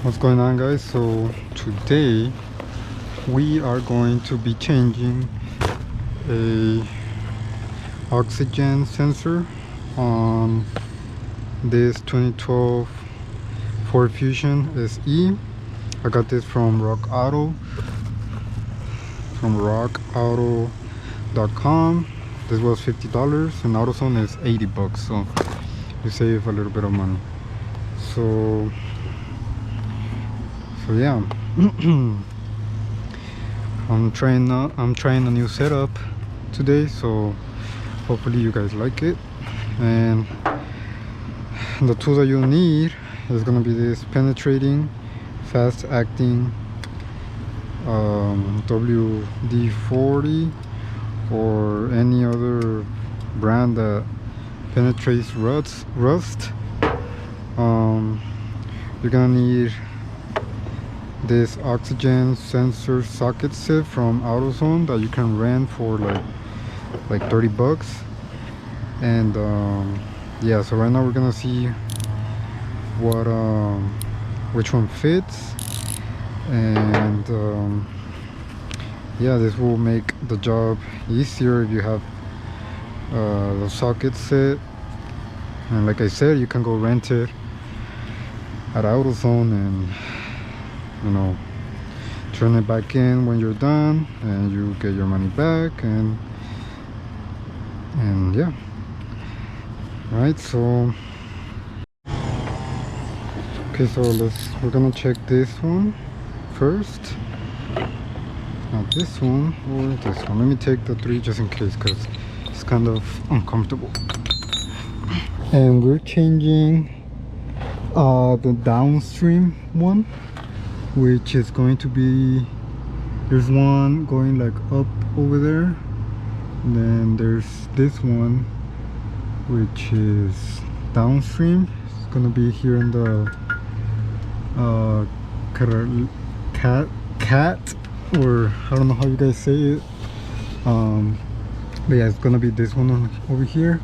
What's going on, guys? So today we are going to be changing a oxygen sensor on this 2012 Ford Fusion SE. I got this from rockauto.com. This was $50 and AutoZone is $80, so you save a little bit of money. So yeah. I'm trying a new setup today, so hopefully you guys like it. And the tools that you'll need is gonna be this penetrating, fast acting WD-40 or any other brand that penetrates rust. You're gonna need this oxygen sensor socket set from AutoZone that you can rent for like $30. And yeah, so right now we're gonna see what which one fits. And yeah, this will make the job easier if you have the socket set. And like I said, you can go rent it at AutoZone and, you know, turn it back in when you're done and you get your money back. And yeah, right. So okay, so we're gonna check this one first, not this one or this one. Let me take the 3 just in case, because it's kind of uncomfortable. And we're changing the downstream one, which is going to be, there's one going like up over there, and then there's this one which is downstream. It's gonna be here in the cat, or I don't know how you guys say it, but yeah, it's gonna be this one over here.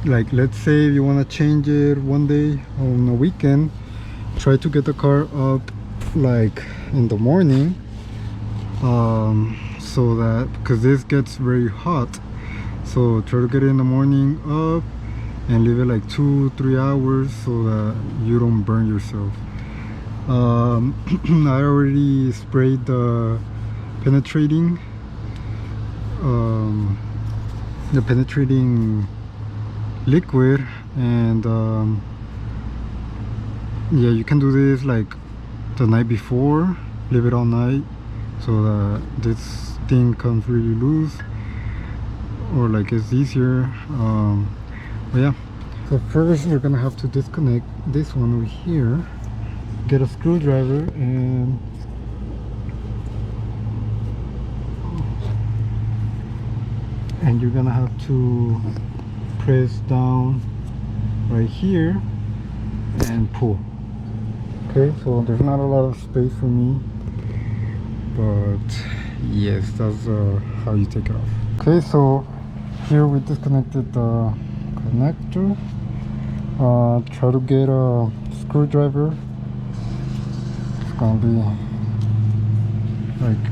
Like, let's say if you want to change it one day on a weekend, try to get the car up like in the morning, so that, because this gets very hot, so try to get it in the morning up and leave it like 2-3 hours so that you don't burn yourself. I already sprayed the penetrating liquid, and yeah, you can do this like the night before, leave it all night so that this thing comes really loose, or like it's easier. But yeah, so first we're gonna have to disconnect this one over here, get a screwdriver, and you're gonna have to press down right here and pull. Okay, so there's not a lot of space for me, but yes, that's how you take it off. Okay, so here we disconnected the connector. Try to get a screwdriver. It's gonna be like,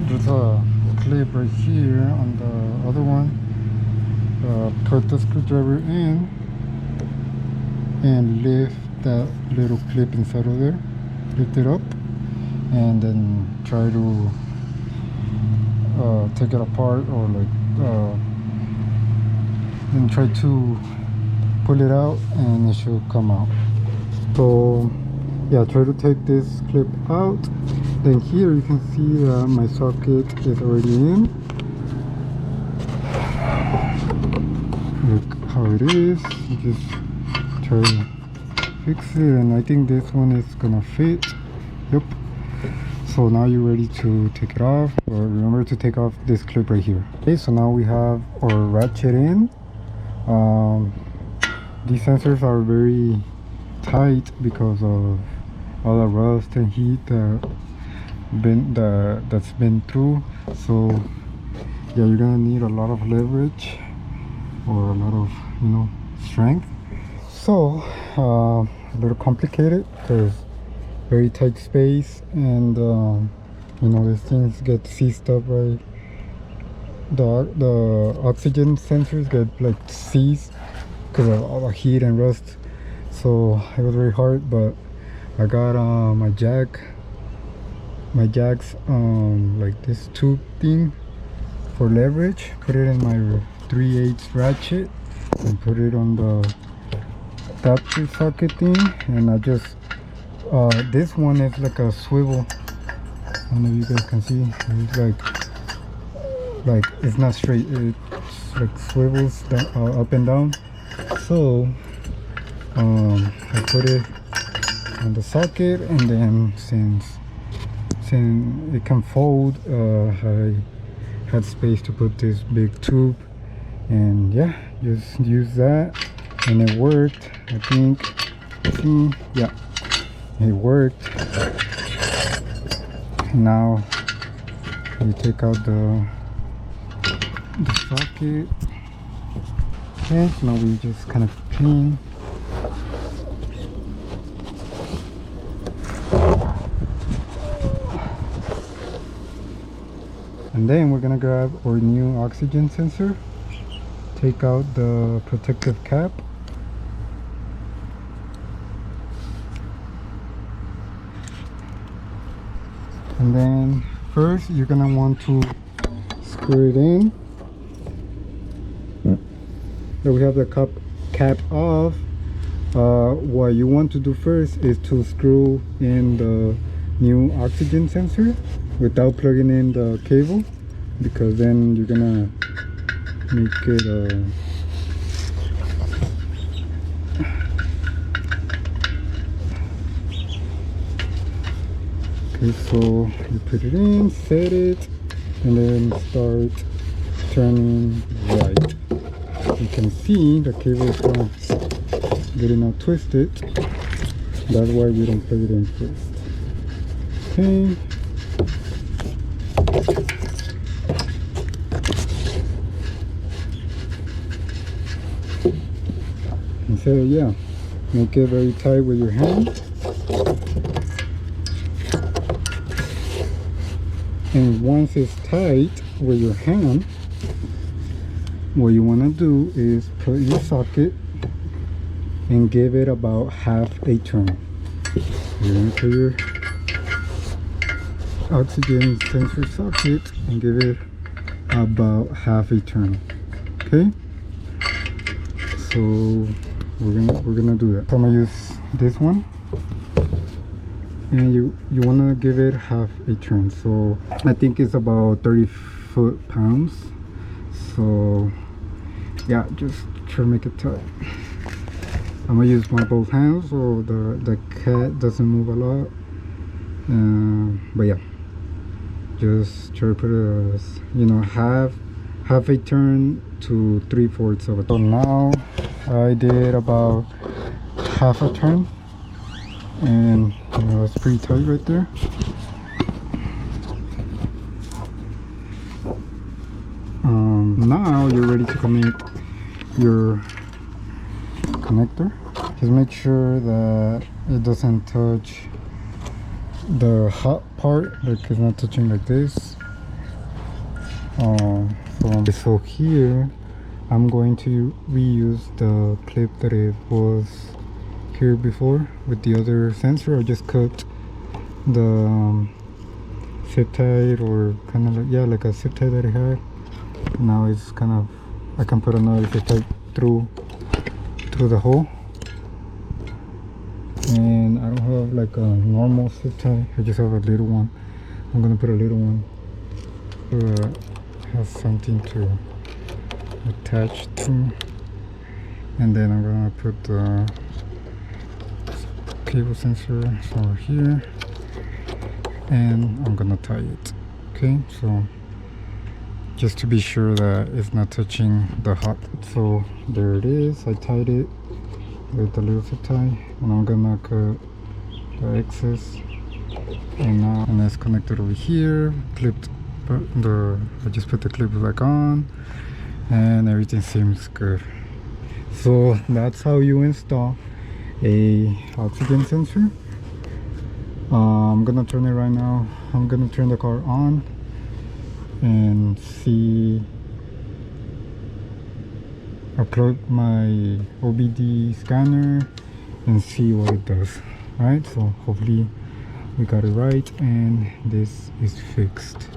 there's a clip right here on the other one. Put the screwdriver in and lift that little clip inside of there, lift it up, and then try to take it apart, or like then try to pull it out and it should come out. So yeah, try to take this clip out. Then here you can see that my socket is already in. Look how it is. You just try to fix it, and I think this one is gonna fit. Yep. So now you're ready to take it off, or remember to take off this clip right here. Okay, so now we have our ratchet in. These sensors are very tight because of all the rust and heat that's been through. So yeah, you're gonna need a lot of leverage, or a lot of, you know, strength. So a little complicated because very tight space, and you know, these things get seized up by the oxygen sensors, get like seized because of all the heat and rust. So it was very hard, but I got my jacks like this tube thing for leverage, put it in my 3/8 ratchet and put it on the adapter socket thing, and I just this one is like a swivel. I don't know if you guys can see. It's like it's not straight, it's like swivels down, up and down. So I put it on the socket, and then since it can fold, I had space to put this big tube, and yeah, just use that, and it worked. I think, see, yeah, it worked. Now you take out the socket. Okay, now we just kind of clean. And then we're gonna grab our new oxygen sensor, take out the protective cap, and then first you're gonna want to screw it in. So we have the cap off. What you want to do first is to screw in the new oxygen sensor without plugging in the cable, because then you're gonna make it okay, so you put it in, set it, and then start turning right. You can see the cable is kind of getting all twisted. That's why we don't plug it in first. Okay. And so yeah, make it very tight with your hand. And once it's tight with your hand, what you want to do is put your socket and give it about half a turn. You're going to put your oxygen sensor socket and give it about half a turn. Okay, so we're gonna do that. So I'm gonna use this one, and you want to give it half a turn. So I think it's about 30 foot-pounds. So yeah, just try to make it tight. I'm gonna use both hands so the cat doesn't move a lot. But yeah, just try to put it as, you know, half a turn to 3/4 of a turn. So now I did about half a turn, and you know, it's pretty tight right there. Now you're ready to connect your connector. Just make sure that it doesn't touch the hot part, like it's not touching like this. So here I'm going to reuse the clip that it was here before with the other sensor. I just cut the zip tie, or kind of like, yeah, like a zip tie that I had. Now it's kind of, I can put another zip tie through the hole. And I don't have like a normal zip tie, I just have a little one. I'm gonna put a little one so it has something to attach to, and then I'm gonna put the cable sensor over here, and I'm gonna tie it. Okay, so just to be sure that it's not touching the hot. So there it is, I tied it with the little zip tie, and I'm gonna cut the excess, and it's connected over here, clipped. I just put the clip back on, and everything seems good. So that's how you install a oxygen sensor. I'm gonna turn it right now. I'm gonna turn the car on and see. I'll plug my OBD scanner and see what it does. Right, so hopefully we got it right and this is fixed.